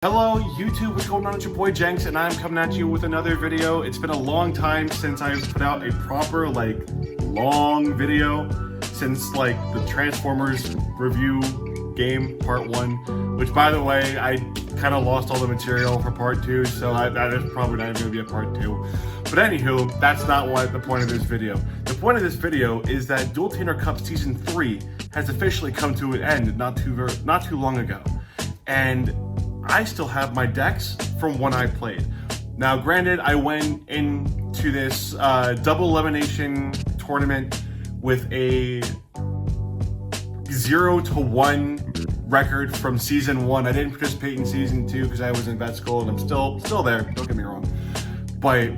Hello YouTube, what's going on? It's your boy Jenks and I'm coming at you with another video. It's been a long time since I've put out a proper long video since the Transformers review game part 1, which by the way, I kind of lost all the material for part 2, so that is probably not even going to be a part 2. But anywho, that's not what the point of this video. The point of this video is that Dual Trainer Cup Season 3 has officially come to an end not too long ago. And I still have my decks from when I played. Now, granted, I went into this double elimination tournament with a 0-1 record from Season 1. I didn't participate in Season 2 because I was in vet school, and I'm still there, don't get me wrong. But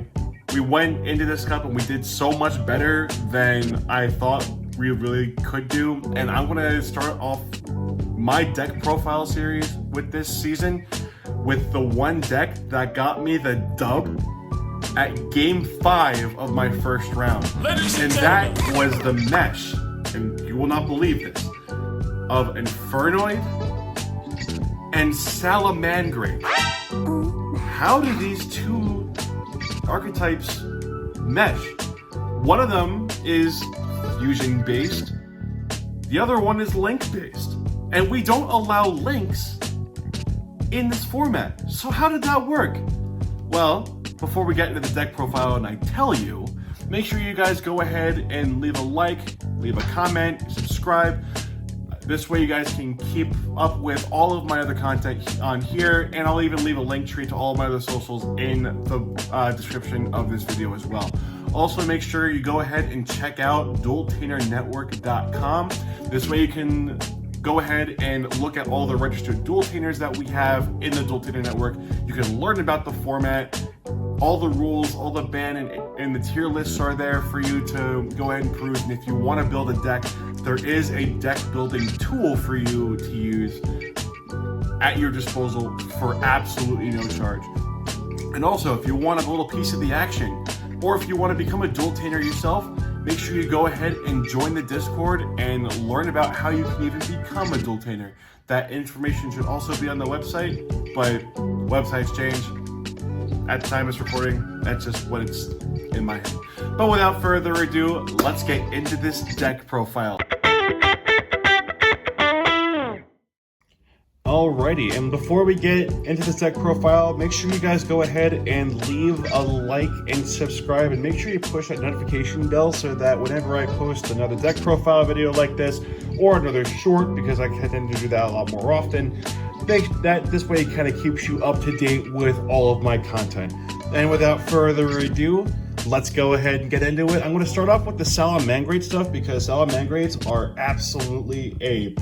we went into this cup and we did so much better than I thought we really could do. And I'm gonna start off my deck profile series with this season with the one deck that got me the dub at game 5 of my first round. And that was the mesh, and you will not believe this, of Infernoid and Salamangreat. How do these two archetypes mesh? One of them is fusion based, the other one is link based. And we don't allow links in this format. So how did that work? Well, before we get into the deck profile and I tell you, make sure you guys go ahead and leave a like, leave a comment, subscribe. This way you guys can keep up with all of my other content on here, and I'll even leave a link tree to all of my other socials in the description of this video as well. Also, make sure you go ahead and check out dualtainernetwork.com. This way you can go ahead and look at all the registered dual trainers that we have in the Dual Trainer Network. You can learn about the format, all the rules, all the ban and the tier lists are there for you to go ahead and peruse. And if you want to build a deck, there is a deck building tool for you to use at your disposal for absolutely no charge. And also, if you want a little piece of the action, or if you want to become a dual trainer yourself, make sure you go ahead and join the Discord and learn about how you can even become a dual trainer. That information should also be on the website, but websites change. At the time of recording, that's just what it's in my head. But without further ado, let's get into this deck profile. Alrighty, and before we get into this deck profile, make sure you guys go ahead and leave a like and subscribe, and make sure you push that notification bell so that whenever I post another deck profile video like this, or another short, because I tend to do that a lot more often, this way it kind of keeps you up to date with all of my content. And without further ado, let's go ahead and get into it. I'm going to start off with the Salamangreat stuff, because Salamangreats are absolutely a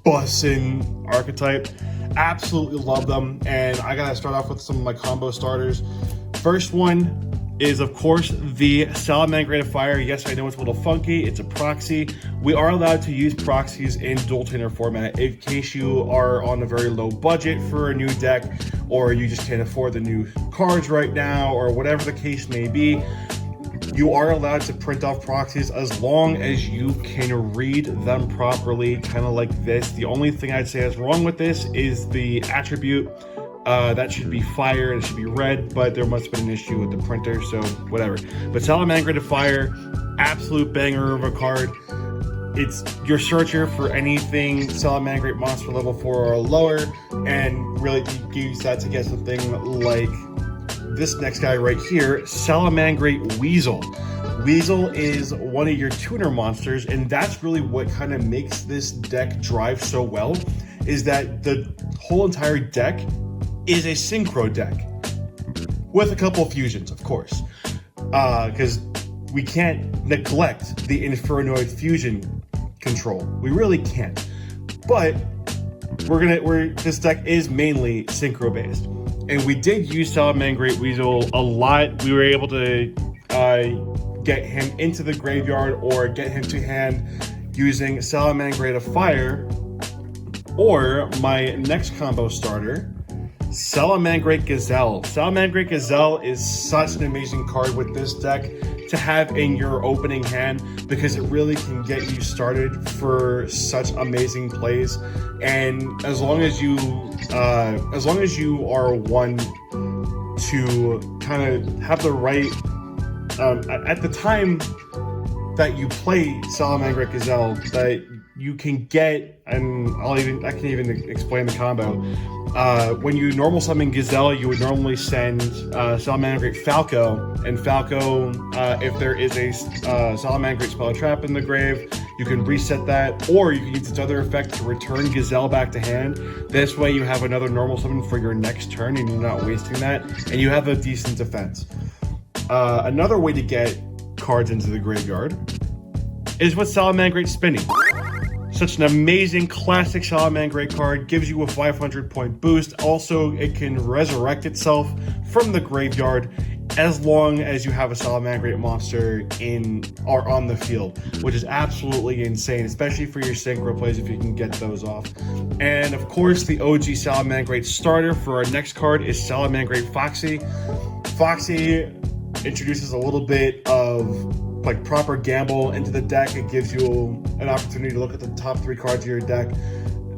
bussin' archetype. Absolutely love them, and I gotta start off with some of my combo starters. First one is, of course, the Salamangreat of Fire. Yes, I know it's a little funky. It's a proxy. We are allowed to use proxies in dual trainer format in case you are on a very low budget for a new deck, or you just can't afford the new cards right now, or whatever the case may be. You are allowed to print off proxies as long as you can read them properly, kind of like this. The only thing I'd say is wrong with this is the attribute. That should be fire, it should be red, but there must have been an issue with the printer, so whatever. But Salamangreat of Fire, absolute banger of a card. It's your searcher for anything Salamangreat monster level 4 or lower, and really use that to get something like this next guy right here, Salamangreat Weasel. Weasel is one of your tuner monsters, and that's really what kind of makes this deck drive so well, is that the whole entire deck is a synchro deck with a couple of fusions, of course, because we can't neglect the Infernoid fusion control. We really can't. But this deck is mainly synchro based, and we did use Salamangreat Weasel a lot. We were able to get him into the graveyard or get him to hand using Salamangreat of Fire, or my next combo starter Salamangreat Gazelle. Salamangreat Gazelle is such an amazing card with this deck to have in your opening hand, because it really can get you started for such amazing plays. And as long as you are one to kind of have the right at the time that you play Salamangreat Gazelle, that you can get, and I can even explain the combo. When you normal summon Gazelle, you would normally send Salamangreat Falco, and Falco, if there is a Salamangreat spell trap in the grave, you can reset that, or you can use its other effect to return Gazelle back to hand. This way you have another normal summon for your next turn, and you're not wasting that, and you have a decent defense. Another way to get cards into the graveyard is with Salamangreat Spinning. Such an amazing classic Salamangreat card, gives you a 500 point boost. Also, it can resurrect itself from the graveyard as long as you have a Salamangreat monster in or on the field, which is absolutely insane, especially for your synchro plays if you can get those off. And of course, the OG Salamangreat starter for our next card is Salamangreat Foxy. Foxy introduces a little bit of like proper gamble into the deck. It gives you an opportunity to look at the top 3 cards of your deck,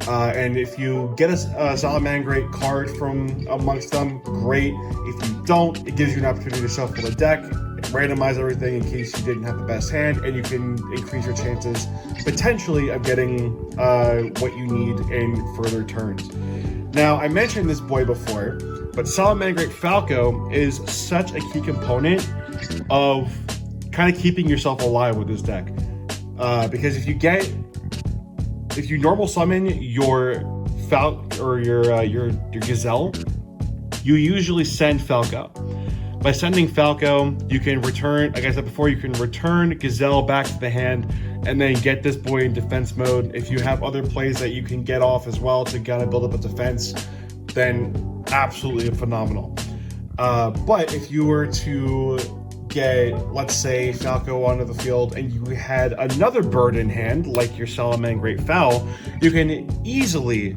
and if you get a Salamangreat card from amongst them, great. If you don't, it gives you an opportunity to shuffle the deck, randomize everything in case you didn't have the best hand, and you can increase your chances potentially of getting what you need in further turns. Now, I mentioned this boy before, but Salamangreat Falco is such a key component of kind of keeping yourself alive with this deck, because if you normal summon your your Gazelle, you usually send Falco. By sending Falco, you can return, like I said before, you can return Gazelle back to the hand and then get this boy in defense mode. If you have other plays that you can get off as well to kind of build up a defense, then absolutely phenomenal. But if you were to get, let's say, Falco onto the field and you had another bird in hand, like your Salamangreat Fowl, you can easily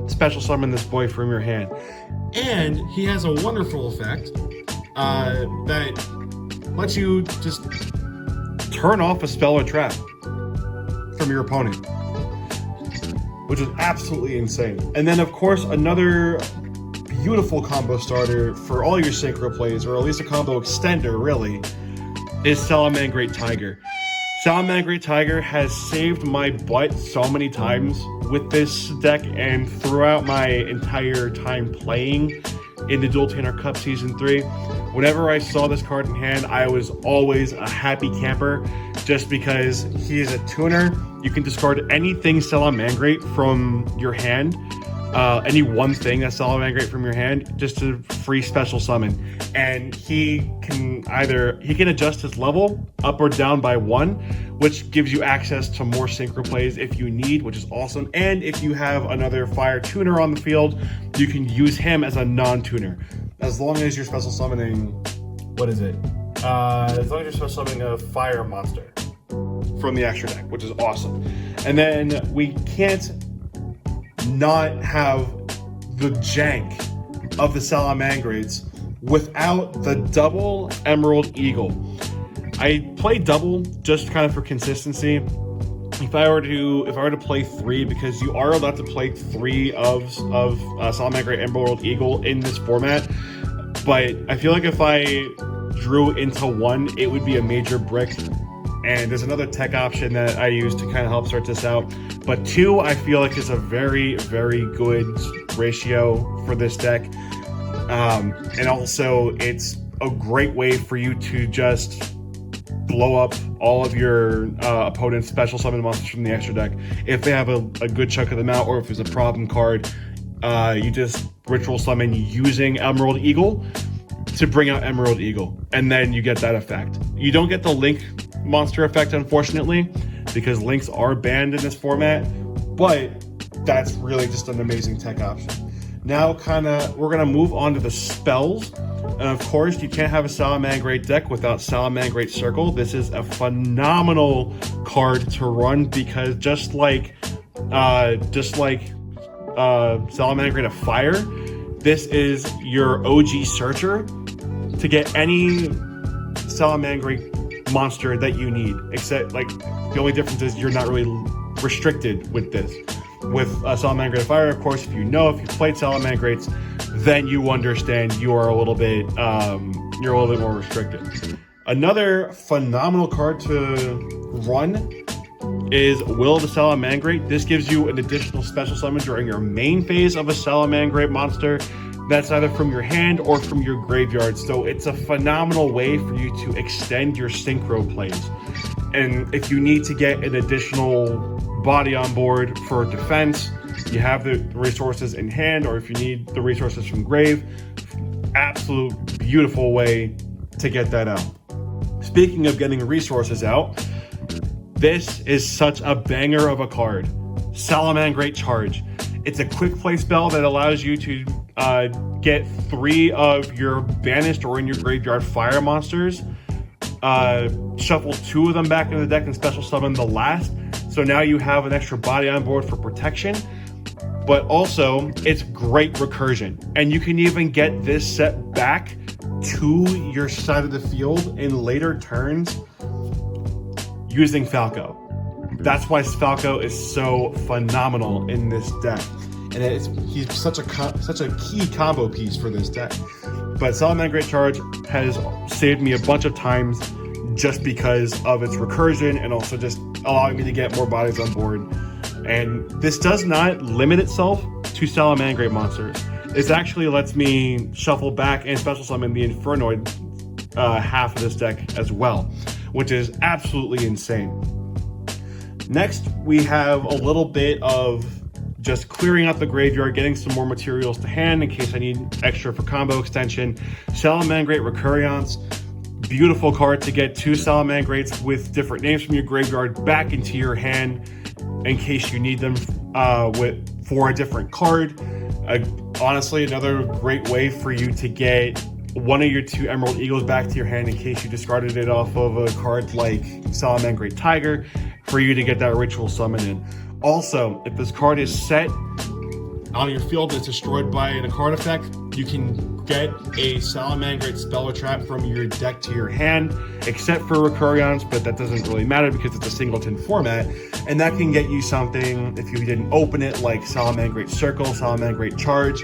special summon this boy from your hand. And he has a wonderful effect that lets you just turn off a spell or trap from your opponent, which is absolutely insane. And then, of course, another beautiful combo starter for all your synchro plays, or at least a combo extender, really, is Salamangreat Tiger. Salamangreat Tiger has saved my butt so many times with this deck, and throughout my entire time playing in the Dual Tanner Cup Season 3, whenever I saw this card in hand, I was always a happy camper, just because he is a tuner. You can discard anything Salamangreat from your hand, any one thing that's Salamangreat from your hand, just to free special summon. And he can adjust his level up or down by 1, which gives you access to more synchro plays if you need, which is awesome. And if you have another fire tuner on the field, you can use him as a non-tuner, as long as you're special summoning, as long as you're special summoning a fire monster from the extra deck, which is awesome. And then we can't not have the jank of the Salamangreats without the double Emerald Eagle. I play double just kind of for consistency. If I were to play 3, because you are allowed to play 3 of Salamangreat Emerald Eagle in this format, but I feel like if I drew into 1, it would be a major brick. And there's another tech option that I use to kind of help sort this out. But 2, I feel like, is a very, very good ratio for this deck. And also, it's a great way for you to just blow up all of your opponent's special summon monsters from the extra deck. If they have a good chunk of them out, or if there's a problem card, you just ritual summon using Emerald Eagle to bring out Emerald Eagle, and then you get that effect. You don't get the Link monster effect, unfortunately, because Links are banned in this format, but that's really just an amazing tech option. Now, we're gonna move on to the spells. And of course, you can't have a Salamangreat deck without Salamangreat Circle. This is a phenomenal card to run, because just like Salamangreat of Fire, this is your OG searcher to get any Salamangreat monster that you need, except like the only difference is you're not really restricted with this. With Salamangreat Fire, of course, if you've played Salamangreats, then you understand you are a little bit more restricted. Another phenomenal card to run is Will of the Salamangreat. This gives you an additional special summon during your main phase of a Salamangreat monster. That's either from your hand or from your graveyard. So it's a phenomenal way for you to extend your synchro plays. And if you need to get an additional body on board for defense, you have the resources in hand, or if you need the resources from grave, absolute beautiful way to get that out. Speaking of getting resources out, this is such a banger of a card. Salamangreat Charge. It's a quick play spell that allows you to get 3 of your banished or in your graveyard fire monsters, shuffle 2 of them back into the deck and special summon the last. So now you have an extra body on board for protection, but also it's great recursion. And you can even get this set back to your side of the field in later turns using Falco. That's why Falco is so phenomenal in this deck. And he's such a key combo piece for this deck. But Salamangreat Charge has saved me a bunch of times just because of its recursion and also just allowing me to get more bodies on board. And this does not limit itself to Salamangreat monsters. This actually lets me shuffle back and special summon the Infernoid half of this deck as well, which is absolutely insane. Next, we have a little bit of just clearing out the graveyard, getting some more materials to hand in case I need extra for combo extension. Salamangreat Recurrence, beautiful card to get 2 Salamangreats with different names from your graveyard back into your hand in case you need them for a different card. Honestly, another great way for you to get one of your 2 Emerald Eagles back to your hand in case you discarded it off of a card like Salamangreat Tiger, for you to get that ritual summon in. Also, if this card is set on your field and it's destroyed by a card effect, you can get a Salamangreat spell or trap from your deck to your hand, except for Recurrence, but that doesn't really matter because it's a singleton format, and that can get you something if you didn't open it, like Salamangreat Circle, Salamangreat Charge,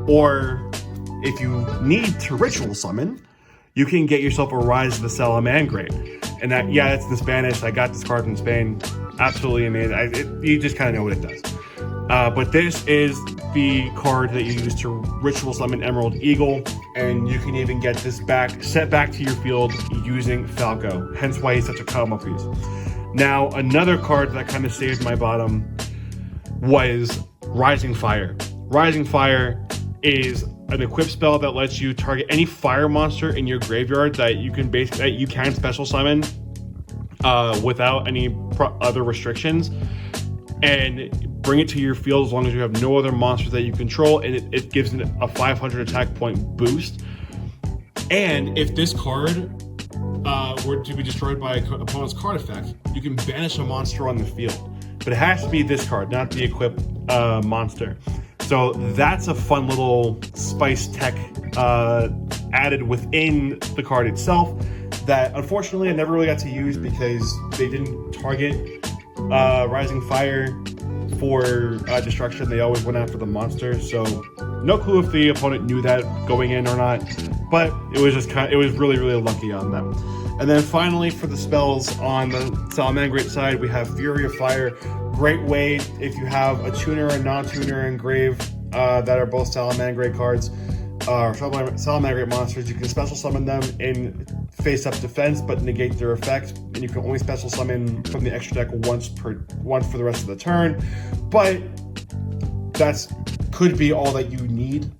or if you need to ritual summon, you can get yourself a Rise of the Salamangreat. And that, yeah, it's in Spanish. I got this card from Spain. Absolutely amazing. You just kind of know what it does. But this is the card that you use to ritual summon Emerald Eagle, and you can even get this set back to your field using Falco. Hence why he's such a combo piece. Now, another card that kind of saved my bottom was Rising Fire. Rising Fire is an equip spell that lets you target any fire monster in your graveyard that you can special summon without any other restrictions, and bring it to your field as long as you have no other monsters that you control, and it gives it a 500 attack point boost. And if this card were to be destroyed by an opponent's card effect, you can banish a monster on the field, but it has to be this card, not the equipped monster. So that's a fun little spice tech added within the card itself that unfortunately I never really got to use because they didn't target Rising Fire for destruction. They always went after the monster. So no clue if the opponent knew that going in or not, but it was just it was really, really lucky on them. And then finally, for the spells on the Salamangreat side, we have Fury of Fire. Great way if you have a tuner and non-tuner in grave that are both Salamangreat cards, or Salamangreat monsters. You can special summon them in face-up defense, but negate their effect, and you can only special summon from the extra deck once for the rest of the turn. But that's could be all that you need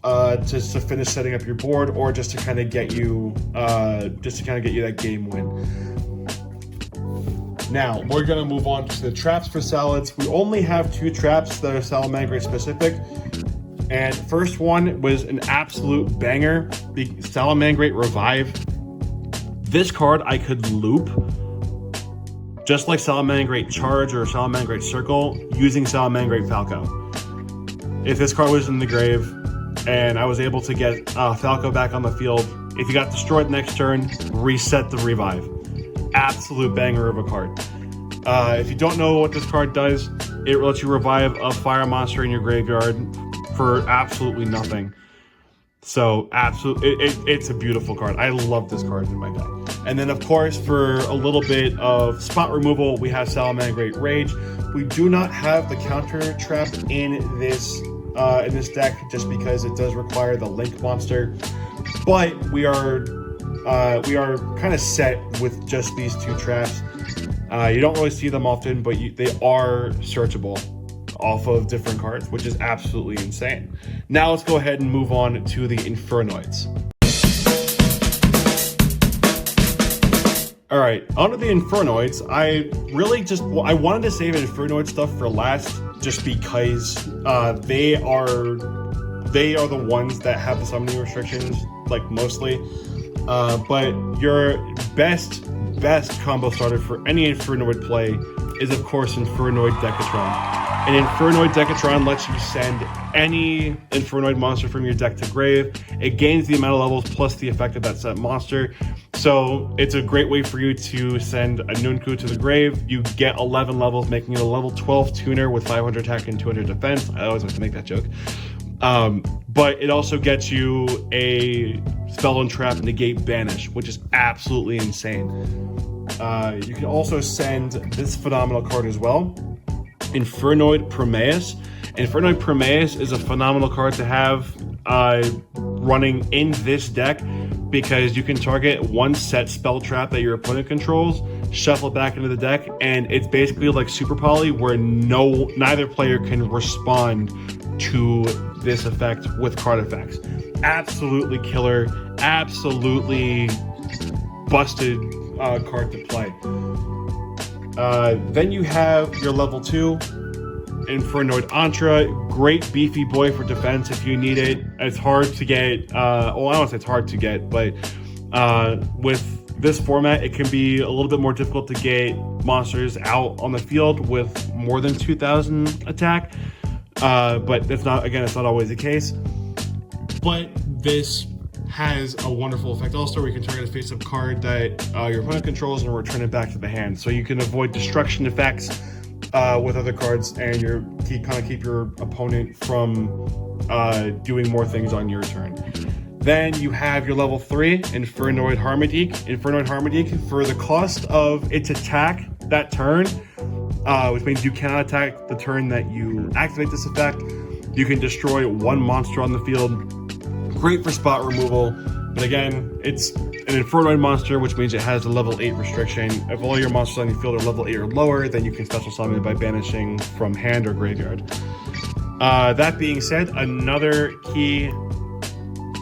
to finish setting up your board, or just to kind of get you that game win. Now, we're going to move on to the traps for Salads. We only have 2 traps that are Salamangreat specific. And first one was an absolute banger, the Salamangreat Revive. This card I could loop, just like Salamangreat Charge or Salamangreat Circle, using Salamangreat Falco. If this card was in the grave, and I was able to get Falco back on the field. If you got destroyed next turn, reset the revive. Absolute banger of a card. If you don't know what this card does, it lets you revive a fire monster in your graveyard for absolutely nothing. So it's a beautiful card. I love this card in my deck. And then of course, for a little bit of spot removal, we have Salamangreat Rage. We do not have the counter trap in this deck just because it does require the Link monster. But we are kind of set with just these two traps. You don't really see them often, but they are searchable off of different cards, which is absolutely insane. Now let's go ahead and move on to the Infernoids. All right, onto the Infernoids. I wanted to save Infernoid stuff for last, just because they are the ones that have the summoning restrictions, like mostly. But your best combo starter for any Infernoid play is of course Infernoid Decatron. An Infernoid Decatron lets you send any Infernoid monster from your deck to grave. It gains the amount of levels plus the effect of that set monster. So it's a great way for you to send a Nunku to the grave. You get 11 levels, making it a level 12 tuner with 500 attack and 200 defense. I always like to make that joke. But it also gets you a Spell and Trap, Negate, Banish, which is absolutely insane. You can also send this phenomenal card as well, Infernoid Prometheus. Infernoid Prometheus is a phenomenal card to have running in this deck because you can target one set spell trap that your opponent controls, shuffle it back into the deck, and it's basically like Super Poly where neither player can respond to this effect with card effects. Absolutely killer, absolutely busted card to play. Then you have your level 2 Infernoid Antra. Great beefy boy for defense if you need it. It's hard to get, well, I don't say it's hard to get, but with this format, it can be a little bit more difficult to get monsters out on the field with more than 2,000 attack. But it's not always the case. But this has a wonderful effect also where you can target a face-up card that your opponent controls and return it back to the hand. So you can avoid destruction effects with other cards, and keep your opponent from doing more things on your turn. Then you have your level 3 Infernoid Harmonique. Infernoid Harmonique, for the cost of its attack that turn, which means you cannot attack the turn that you activate this effect, you can destroy one monster on the field. Great for spot removal, but again, it's an Infernoid monster, which means it has a level 8 restriction. If all your monsters on your field are level 8 or lower, then you can special summon it by banishing from hand or graveyard. That being said, another key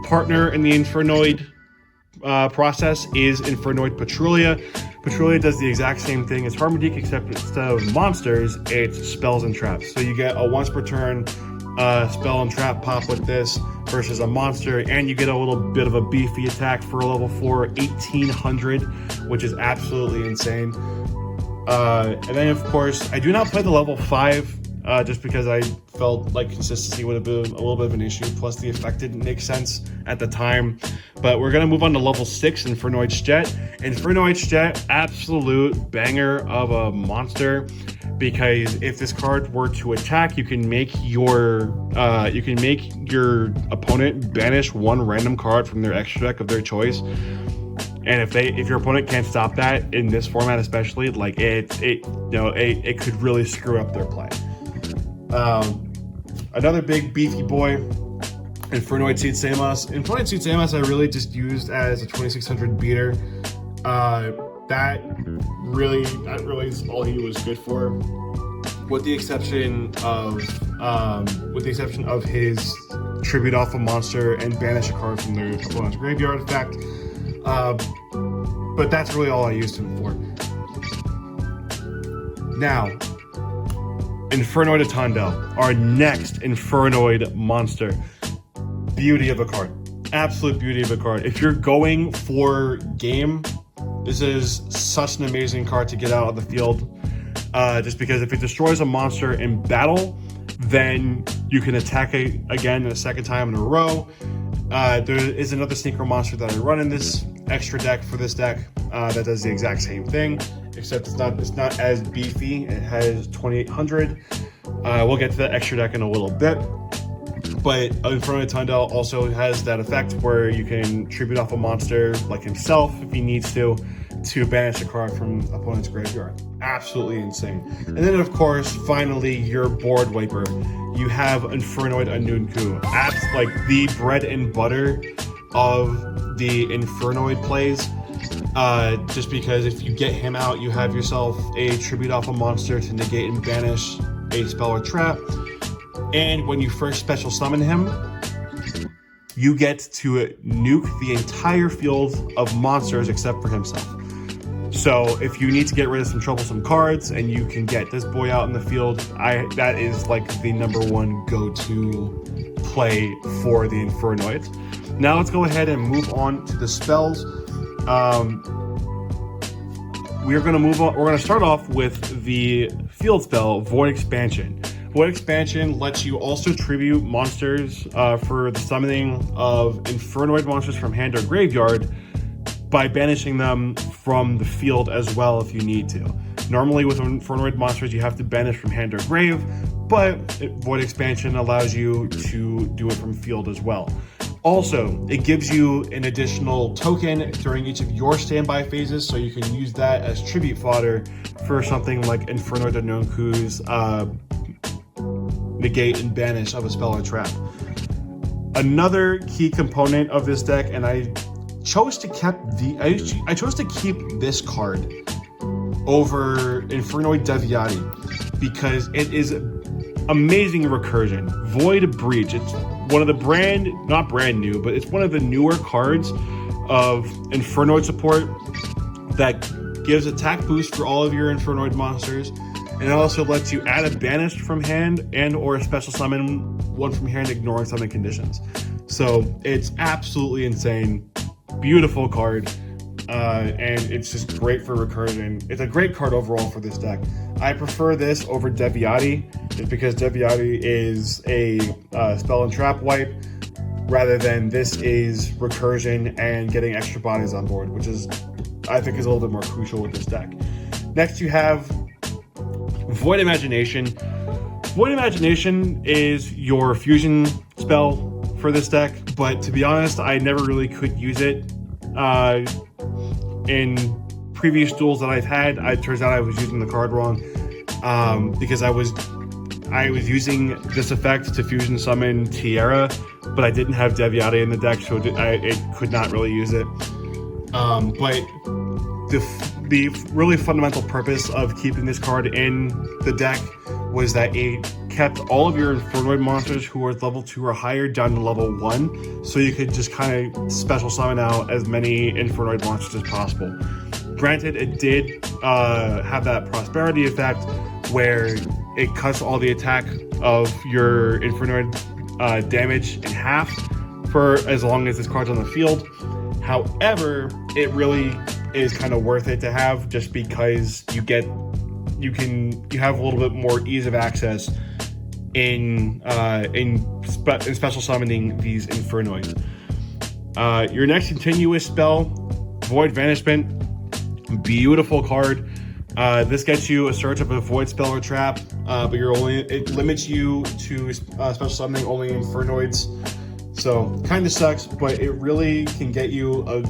partner in the Infernoid process is Infernoid Patrulia. Patrulia does the exact same thing as Harmonique, except instead of monsters, it's spells and traps. So you get a once per turn spell and trap pop with this versus a monster, and you get a little bit of a beefy attack for a level 4 1800, which is absolutely insane. And then of course, I do not play the level 5 just because I felt like consistency would have been a little bit of an issue, plus the effect didn't make sense at the time. But we're going to move on to level 6, Infernoid Jet. Infernoid Jet, absolute banger of a monster, because if this card were to attack, you can make your opponent banish one random card from their extra deck of their choice. And if your opponent can't stop that in this format, especially, like it could really screw up their play. Another big beefy boy, Infernoid Seed Samos. Infernoid Seed Samos I really just used as a 2600 beater. That really is all he was good for, with the exception of his tribute off a monster and banish a card from their opponent's graveyard effect. But that's really all I used him for. Now, Infernoid Atondel, our next Infernoid monster. Beauty of a card. Absolute beauty of a card. If you're going for game, this is such an amazing card to get out of the field. Just because if it destroys a monster in battle, then You can attack it again a second time in a row. There is another Synchro monster that I run in this extra deck for this deck that does the exact same thing, except it's not as beefy. It has 2800. We'll get to that extra deck in a little bit. But Infernoid Tundel also has that effect where you can tribute off a monster like himself if he needs to banish a card from opponent's graveyard. Absolutely insane. And then of course, finally, your board wiper. You have Infernoid Anunku. That's like the bread and butter of the Infernoid plays. Just because if you get him out, you have yourself a tribute off a monster to negate and banish a spell or trap. And when you first special summon him, you get to nuke the entire field of monsters except for himself. So if you need to get rid of some troublesome cards and you can get this boy out in the field, that is like the #1 go-to play for the Infernoids. Now let's go ahead and move on to the spells. We're going to start off with the field spell, Void Expansion. Void Expansion lets you also tribute monsters for the summoning of Infernoid monsters from hand or graveyard by banishing them from the field as well if you need to. Normally with Infernoid monsters you have to banish from hand or grave, but Void Expansion allows you to do it from field as well. Also, it gives you an additional token during each of your standby phases, so you can use that as tribute fodder for something like Infernoid Anunku's negate and banish of a spell or trap. Another key component of this deck, and I chose to keep this card over Infernoid Deviati because it is amazing recursion. Void Breach. It's one of the not brand new, but it's one of the newer cards of Infernoid support that gives attack boost for all of your Infernoid monsters. And it also lets you add a banished from hand and or a special summon one from hand ignoring summon conditions. So it's absolutely insane. Beautiful card. And it's just great for recursion. It's a great card overall for this deck. I prefer this over Deviati just because Deviati is a spell and trap wipe rather than this is recursion and getting extra bodies on board, which is I think is a little bit more crucial with this deck. Next you have Void Imagination. Void Imagination is your fusion spell for this deck, but to be honest, I never really could use it. In previous duels that I've had, it turns out I was using the card wrong because I was using this effect to fusion summon Tierra, but I didn't have Deviati in the deck, so it could not really use it. But the really fundamental purpose of keeping this card in the deck was that it kept all of your Infernoid monsters who were level 2 or higher down to level 1, so you could just kind of special summon out as many Infernoid monsters as possible. Granted, it did have that prosperity effect where it cuts all the attack of your Infernoid damage in half for as long as this card's on the field. However, it really is kind of worth it to have just because you have a little bit more ease of access in special summoning these Infernoids. Your next continuous spell, Void Vanishment, beautiful card. This gets you a search of a void spell or trap, but it limits you to special summoning only Infernoids. So kind of sucks, but it really can get you a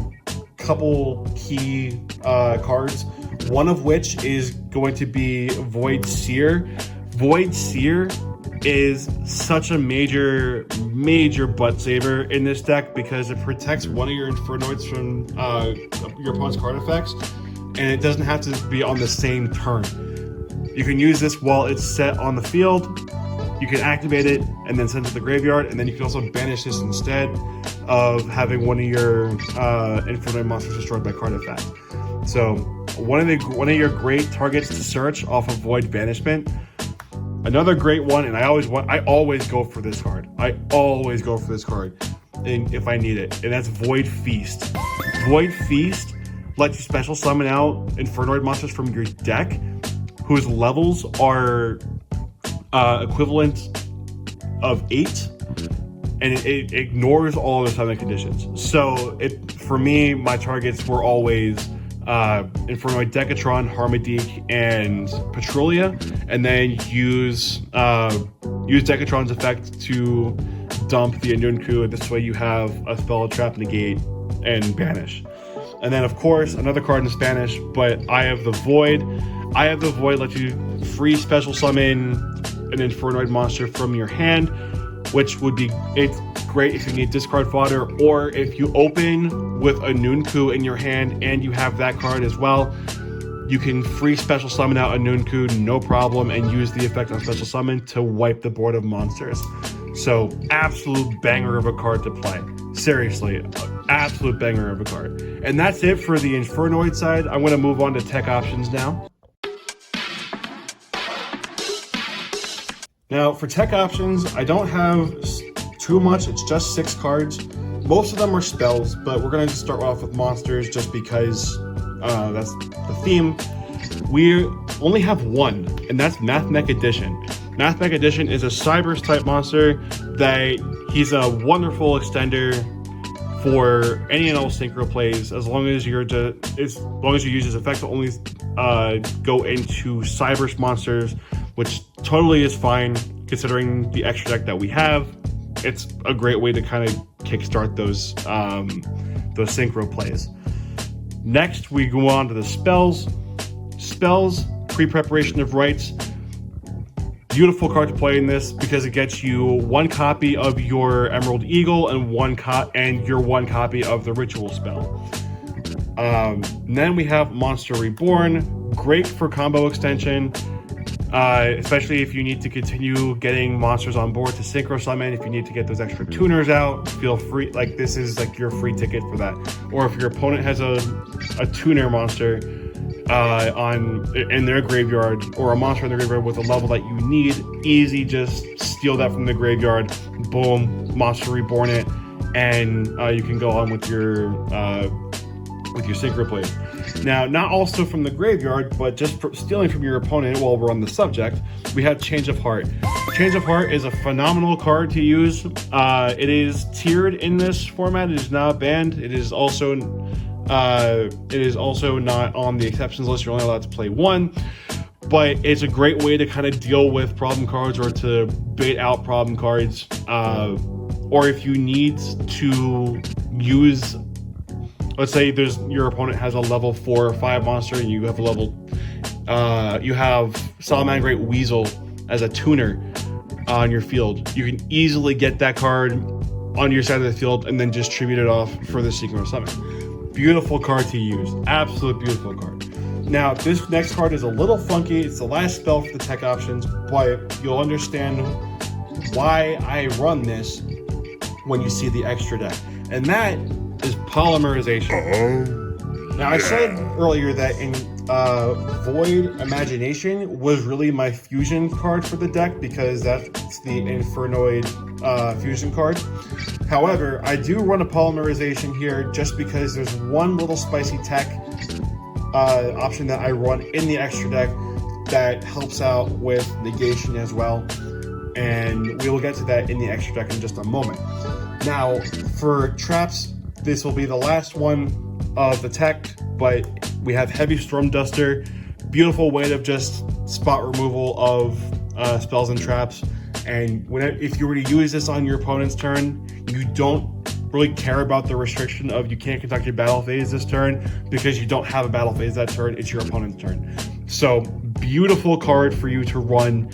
couple key cards. One of which is going to be Void Seer. Void Seer is such a major butt saver in this deck because it protects one of your Infernoids from your opponent's card effects, and it doesn't have to be on the same turn. You can use this while it's set on the field. You can activate it and then send it to the graveyard, and then you can also banish this instead of having one of your Infernoid monsters destroyed by card effect. So one of your great targets to search off of Void Banishment. Another great one, and I always go for this card. And if I need it, and that's Void Feast. Void Feast lets you special summon out Infernoid monsters from your deck whose levels are equivalent of 8, and it ignores all the summon conditions. So for me, my targets were always Infernoid, Decatron, Harmadique, and Patrulia, and then use Decatron's effect to dump the Anunku. This way you have a spell, trap, negate, and banish. And then of course another card in Spanish, but Eye of the Void. Eye of the Void lets you free special summon an Infernoid monster from your hand, which would be great if you need discard fodder, or if you open with a Nunku in your hand and you have that card as well, you can free special summon out a Nunku, no problem, and use the effect on special summon to wipe the board of monsters. So absolute banger of a card to play. Seriously, absolute banger of a card. And that's it for the Infernoid side. I'm going to move on to tech options now. Now for tech options, I don't have too much. It's just 6 cards. Most of them are spells, but we're going to start off with monsters just because that's the theme. We only have one, and that's Mathmech Edition. Mathmech Edition is a Cybers type monster that he's a wonderful extender for any and all synchro plays, as long as you use his effect to only go into Cybers monsters, which totally is fine considering the extra deck that we have. It's a great way to kind of kickstart those synchro plays. Next, we go on to the spells. Spells, pre-preparation of rites. Beautiful card to play in this because it gets you 1 copy of your Emerald Eagle and your 1 copy of the Ritual spell. Then we have Monster Reborn. Great for combo extension. Especially if you need to continue getting monsters on board to synchro summon. If you need to get those extra tuners out, feel free. Like, this is like your free ticket for that. Or if your opponent has a tuner monster in their graveyard, or a monster in their graveyard with a level that you need, easy, just steal that from the graveyard, boom, Monster Reborn it, and you can go on with your synchro play. Now, not also from the graveyard, but just stealing from your opponent while we're on the subject, we have Change of Heart. Change of Heart is a phenomenal card to use. It is tiered in this format. It is not banned. It is also not on the exceptions list. You're only allowed to play 1. But it's a great way to kind of deal with problem cards, or to bait out problem cards. Or if you need to use... Let's say your opponent has a level 4 or 5 monster, and you have you have Salamangreat Weasel as a tuner on your field. You can easily get that card on your side of the field and then distribute it off for the synchro summon. Beautiful card to use. Absolute beautiful card. Now, this next card is a little funky. It's the last spell for the tech options, but you'll understand why I run this when you see the extra deck. And that is Polymerization. Now, I said earlier that in Void Imagination was really my fusion card for the deck, because that's the Infernoid fusion card. However, I do run a Polymerization here just because there's one little spicy tech option that I run in the extra deck that helps out with negation as well, and we will get to that in the extra deck in just a moment. Now, for traps, this will be the last one of the tech, but we have Heavy Storm Duster. Beautiful way of just spot removal of spells and traps. And if you were to use this on your opponent's turn, you don't really care about the restriction of you can't conduct your battle phase this turn, because you don't have a battle phase that turn. It's your opponent's turn. So beautiful card for you to run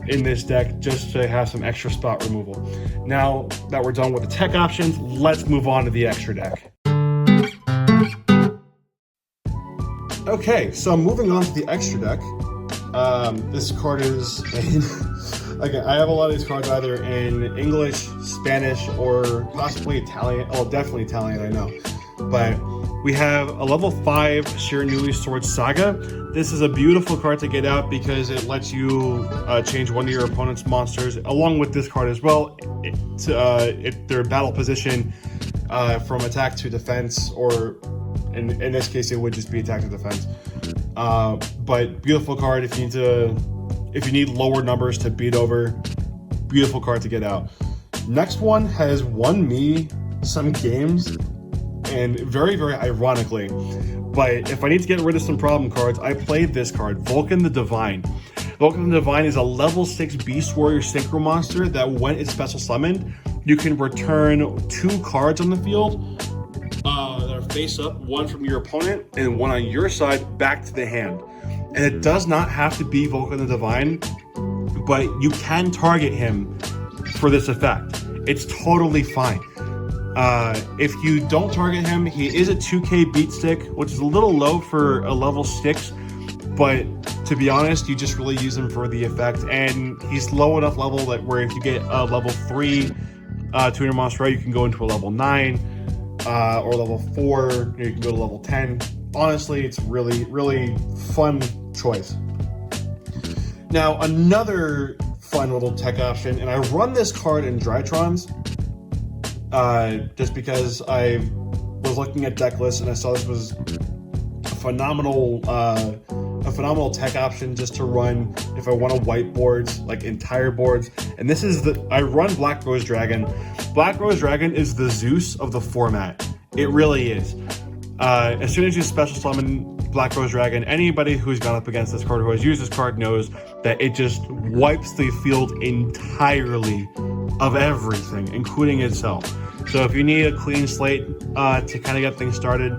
in this deck, just to have some extra spot removal. Now that we're done with the tech options, let's move on to the extra deck. Okay, so moving on to the extra deck. This card is again, I have a lot of these cards either in English, Spanish, or possibly Italian. Oh, definitely Italian, I know. But we have a level 5 Shiranui Sword Saga. This is a beautiful card to get out because it lets you change one of your opponent's monsters, along with this card as well, their battle position from attack to defense, or in this case it would just be attack to defense. But beautiful card if you need lower numbers to beat over beautiful card to get out. Next one has won me some games, and very, very ironically, but if I need to get rid of some problem cards, I played this card, Vulcan the Divine. Vulcan the Divine is a level 6 Beast Warrior Synchro monster that when it's special summoned, you can return 2 cards on the field that are face up, one from your opponent and one on your side, back to the hand. And it does not have to be Vulcan the Divine, but you can target him for this effect. It's totally fine. If you don't target him, he is a 2k beat stick, which is a little low for a level 6, but to be honest, you just really use him for the effect, and he's low enough level that where if you get a level 3 tuner monster, you can go into a level 9 or level 4, you can go to level 10. Honestly, it's really, really fun choice. Now, another fun little tech option, and I run this card in Drytrons just because I was looking at deck lists and I saw this was a phenomenal tech option just to run if I want to whiteboards, like entire boards. And this is I run Black Rose Dragon. Black Rose Dragon is the Zeus of the format. It really is. As soon as you special summon Black Rose Dragon, anybody who's gone up against this card, who has used this card, knows that it just wipes the field entirely of everything, including itself. So if you need a clean slate to kind of get things started,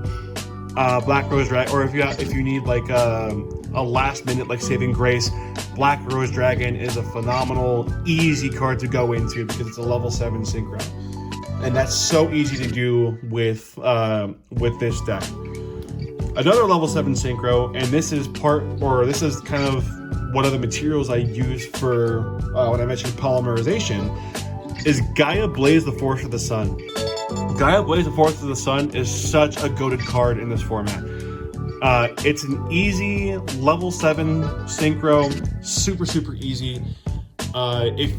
Black Rose Dragon, or if you need like a last minute like saving grace, Black Rose Dragon is a phenomenal, easy card to go into because it's a level 7 synchro, and that's so easy to do with this deck. Another level 7 synchro, and this is kind of one of the materials I use for when I mentioned polymerization, is Gaia Blaze the Force of the Sun. Gaia Blaze the Force of the Sun is such a goated card in this format. It's an easy level 7 synchro, super, super easy. If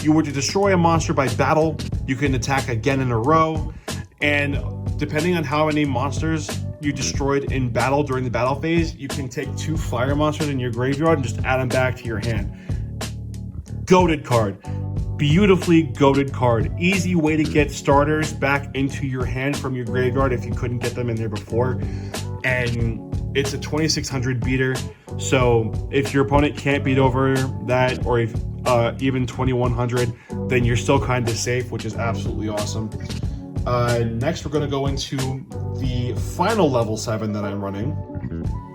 you were to destroy a monster by battle, you can attack again in a row, and depending on how many monsters you destroyed in battle during the battle phase, you can take 2 fire monsters in your graveyard and just add them back to your hand. Goated card. Beautifully goated card. Easy way to get starters back into your hand from your graveyard if you couldn't get them in there before. And it's a 2600 beater, so if your opponent can't beat over that, or if even 2100, then you're still kind of safe, which is absolutely awesome. Next, we're going to go into the final level 7 that I'm running,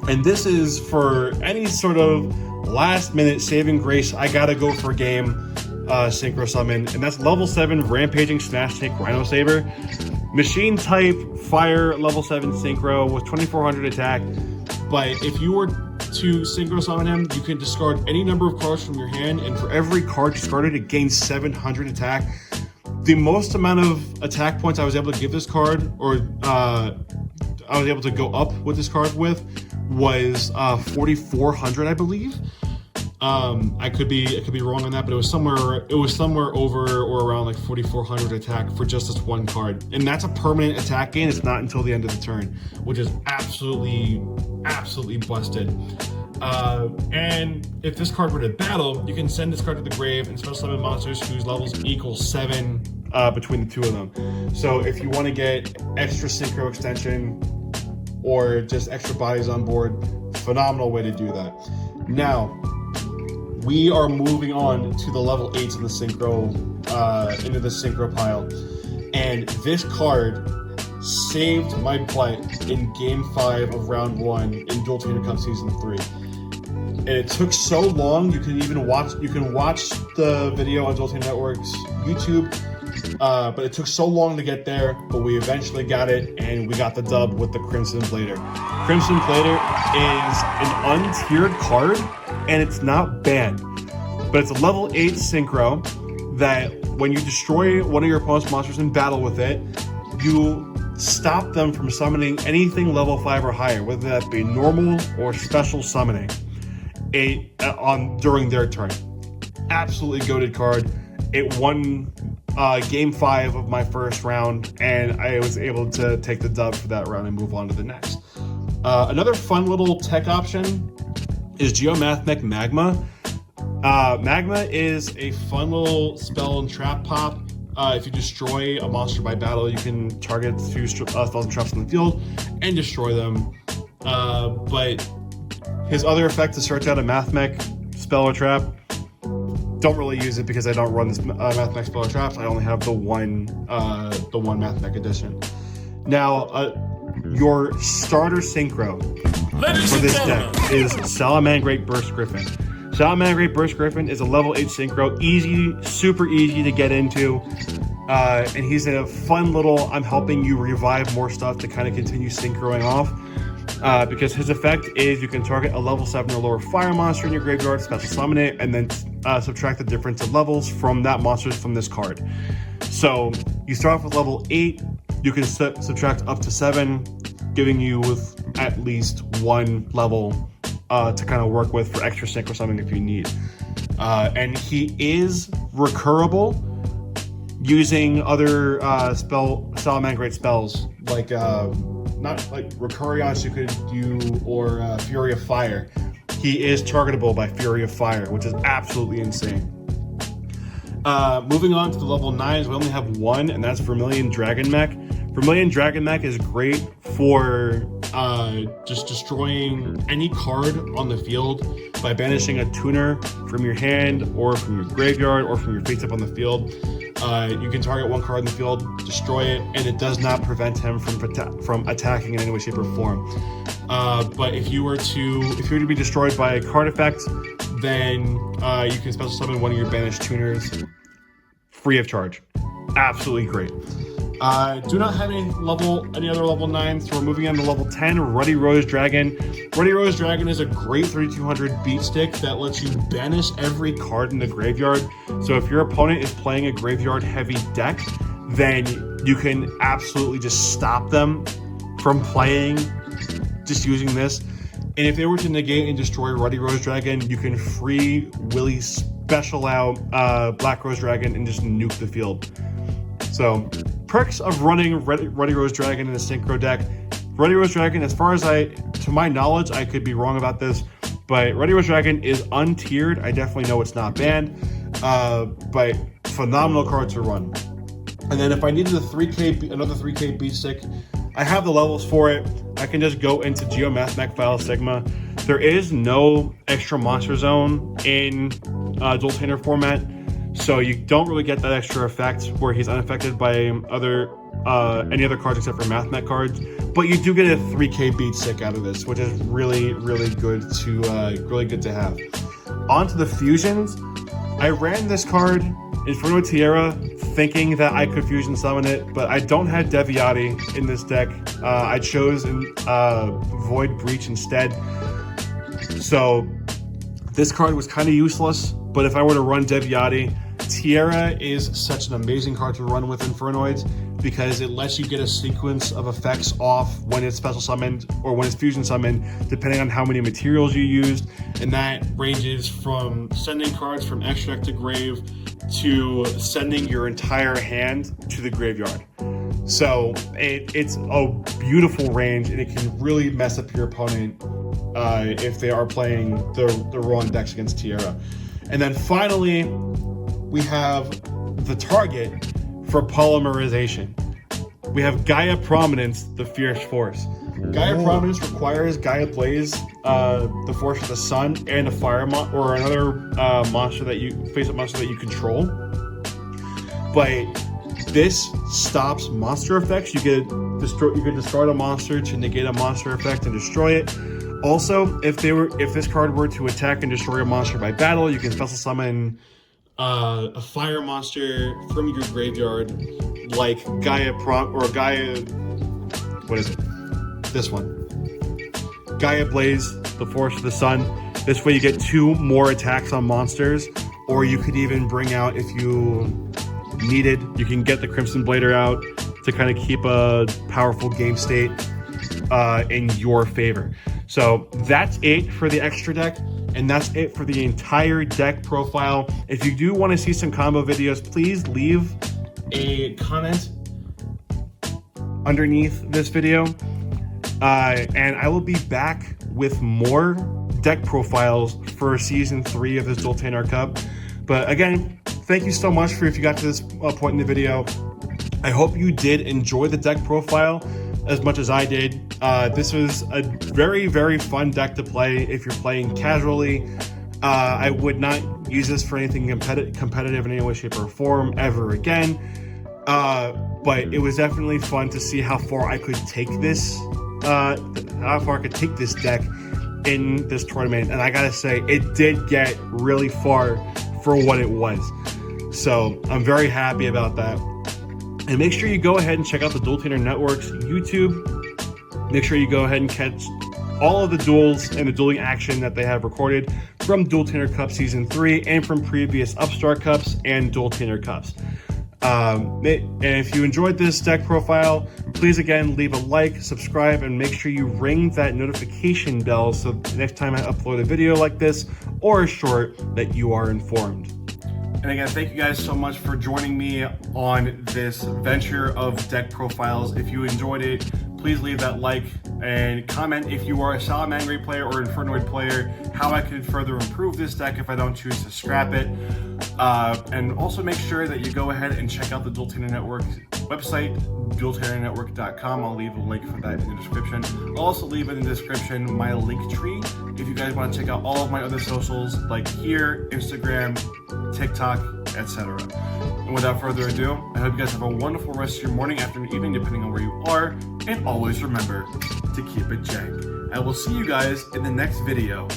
and this is for any sort of last minute saving grace, I gotta go for game synchro summon, and that's level 7 Rampaging Smash Tank Rhino Saber. Machine type fire level 7 synchro with 2400 attack, but if you were to synchro summon him, you can discard any number of cards from your hand, and for every card discarded, it gains 700 attack. The most amount of attack points I was able to give this card, or I was able to go up with this card with, was 4,400, I believe. I could be wrong on that, but it was somewhere over or around like 4,400 attack for just this one card, and that's a permanent attack gain. It's not until the end of the turn, which is absolutely busted. And if this card were to battle, you can send this card to the grave and special summon monsters whose levels equal 7 between the 2 of them. So if you want to get extra synchro extension or just extra bodies on board, phenomenal way to do that. Now, we are moving on to the level 8s in the synchro, into the synchro pile. And this card saved my butt in Game 5 of Round 1 in Dual Tuner Cup Season 3. And it took so long, you can watch the video on Dual Tuner Network's YouTube, but it took so long to get there, but we eventually got it, and we got the dub with the Crimson Plater. Crimson Plater is an untiered card, and it's not banned, but it's a level 8 synchro that when you destroy one of your opponent's monsters in battle with it, you stop them from summoning anything level 5 or higher, whether that be normal or special summoning during their turn. Absolutely goated card. It won Game 5 of my first round, and I was able to take the dub for that round and move on to the next. Another fun little tech option is Geomathmech Magma. Magma is a fun little spell and trap pop. If you destroy a monster by battle, you can target 2 spells and traps on the field and destroy them. But his other effect to search out a Mathmech spell or trap, don't really use it because I don't run this Mathmech spell or traps. I only have the one Mathmech edition. Now, your starter synchro for this deck is Salamangreat Burst Griffin. Salamangreat Burst Griffin is a level 8 synchro, easy, super easy to get into, and he's a fun little, I'm helping you revive more stuff to kind of continue synchroing off, because his effect is you can target a level 7 or lower fire monster in your graveyard, special summon it, and then subtract the difference of levels from that monster from this card. So you start off with level 8, you can subtract up to 7, giving you with at least 1 level to kind of work with for extra sync or something if you need. And he is recurable using other Salamangreat spells, like not like Recuriance you could do, or Fury of Fire. He is targetable by Fury of Fire, which is absolutely insane. Moving on to the level 9s, we only have 1, and that's Vermilion Dragon Mech. Vermilion Dragon Mech is great for just destroying any card on the field by banishing a tuner from your hand or from your graveyard or from your face-up on the field. You can target 1 card in the field, destroy it, and it does not prevent him from attacking in any way, shape, or form. But if you were to be destroyed by a card effect, then you can special summon one of your banished tuners free of charge. Absolutely great. Do not have any other level 9s, so we're moving on to level 10, Ruddy Rose Dragon. Ruddy Rose Dragon is a great 3200 beat stick that lets you banish every card in the graveyard. So if your opponent is playing a graveyard heavy deck, then you can absolutely just stop them from playing just using this. And if they were to negate and destroy Ruddy Rose Dragon, you can free Willy special out Black Rose Dragon and just nuke the field. So, perks of running Ruddy Rose Dragon in a synchro deck. Ruddy Rose Dragon, as far as to my knowledge, I could be wrong about this, but Ruddy Rose Dragon is untiered. I definitely know it's not banned, but phenomenal card to run. And then if I needed another 3K beat stick, I have the levels for it. I can just go into Geomathmech File Sigma. There is no extra monster zone in Dual Tainer format, so you don't really get that extra effect where he's unaffected by any other cards except for Mathmech cards. But you do get a 3K beat stick out of this, which is really, really good to have. On to the fusions. I ran this card, Infernoid Tierra, thinking that I could fusion summon it, but I don't have Deviati in this deck. I chose Void Breach instead. So this card was kind of useless, but if I were to run Deviati, Tierra is such an amazing card to run with Infernoids because it lets you get a sequence of effects off when it's special summoned or when it's fusion summoned, depending on how many materials you used. And that ranges from sending cards from extra deck to grave to sending your entire hand to the graveyard. So it's a beautiful range, and it can really mess up your opponent if they are playing the wrong decks against Tierra. And then finally, we have the target for polymerization. We have Gaia Prominence, the Fierce Force. Gaia Prominence requires Gaia Blaze, the Force of the Sun, and a fire or another monster that you face-up monster that you control. But this stops monster effects. You can destroy a monster to negate a monster effect and destroy it. Also, if this card were to attack and destroy a monster by battle, you can special summon a fire monster from your graveyard, like what is it? This one. Gaia Blaze, the Force of the Sun. This way you get 2 more attacks on monsters, or you could even bring out, if you needed, you can get the Crimson Blader out to kind of keep a powerful game state in your favor. So that's it for the extra deck, and that's it for the entire deck profile. If you do want to see some combo videos, please leave a comment underneath this video, and I will be back with more deck profiles for Season 3 of this Dual Tanner Cup. But again, thank you so much for if you got to this point in the video. I hope you did enjoy the deck profile as much as I did. This was a very, very fun deck to play if you're playing casually. I would not use this for anything competitive in any way, shape, or form ever again. But it was definitely fun to see how far I could take this, deck in this tournament. And I gotta say, it did get really far for what it was. So I'm very happy about that. And make sure you go ahead and check out the Dual Tanner Network's YouTube. Make sure you go ahead and catch all of the duels and the dueling action that they have recorded from Dual Tanner Cup Season 3 and from previous Upstart Cups and Dual Tanner Cups. And if you enjoyed this deck profile, please again leave a like, subscribe, and make sure you ring that notification bell so the next time I upload a video like this or a short that you are informed. And again, thank you guys so much for joining me on this venture of deck profiles. If you enjoyed it, please leave that like and comment if you are a Salamangreat player or Infernoid player, how I can further improve this deck if I don't choose to scrap it. And also make sure that you go ahead and check out the Dual Tanner Network website, dualtannernetwork.com. I'll leave a link for that in the description. I'll also leave in the description my link tree if you guys want to check out all of my other socials like here, Instagram, TikTok, etc. And without further ado, I hope you guys have a wonderful rest of your morning, afternoon, evening, depending on where you are. And always remember to keep it jank. I will see you guys in the next video.